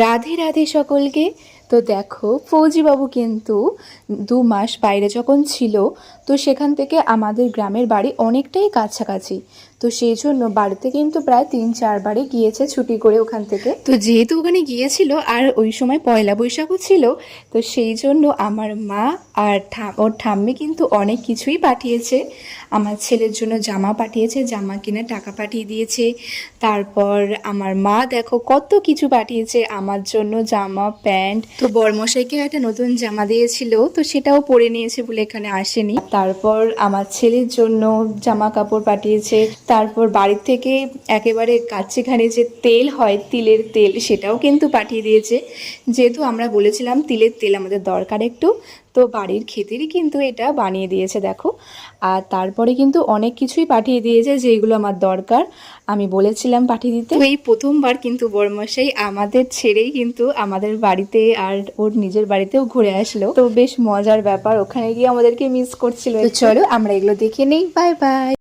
রাধে রাধে সকলকে। তো দেখো ফৌজিবাবু কিন্তু 2 মাস বাইরে যখন ছিল, তো সেখান থেকে আমাদের গ্রামের বাড়ি অনেকটাই কাছাকাছি। তো সেই জন্য বাড়িতে কিন্তু প্রায় 3-4 বারে গিয়েছে ছুটি করে ওখান থেকে। তো যেহেতু ওখানে গিয়েছিল আর ওই সময় পয়লা বৈশাখও ছিল, তো সেই জন্য আমার মা আর ওর ঠাম্মি কিন্তু অনেক কিছুই পাঠিয়েছে। আমার ছেলের জন্য জামা পাঠিয়েছে, জামা কেনার টাকা পাঠিয়ে দিয়েছে। তারপর আমার মা দেখো কত কিছু পাঠিয়েছে আমার জন্য, জামা প্যান্ট। তো বরমশাইকে একটা নতুন জামা দিয়েছিল, তো সেটাও পরে নিয়েছে বলে এখানে আসেনি। তারপর আমার ছেলের জন্য জামা কাপড় পাঠিয়েছে। তারপর বাড়ির থেকে একেবারে কাচ্চিখানে যে তেল হয়, তিলের তেল, সেটাও কিন্তু পাঠিয়ে দিয়েছে। যেহেতু আমরা বলেছিলাম তিলের তেল আমাদের দরকার একটু, তো বাড়ির ক্ষেতেরই কিন্তু এটা বানিয়ে দিয়েছে দেখো। আর তারপরে কিন্তু অনেক কিছুই পাঠিয়ে দিয়েছে যেগুলো আমার দরকার, আমি বলেছিলাম পাঠিয়ে দিতে। তো এই প্রথমবার কিন্তু বড়মশাই আমাদের ছেড়েই কিন্তু আমাদের বাড়িতে আর ওর নিজের বাড়িতেও ঘুরে আসলো। তো বেশ মজার ব্যাপার, ওখানে গিয়ে আমাদেরকে মিস করছিল। তো চলো আমরা এগুলো দেখে নেই। Bye bye.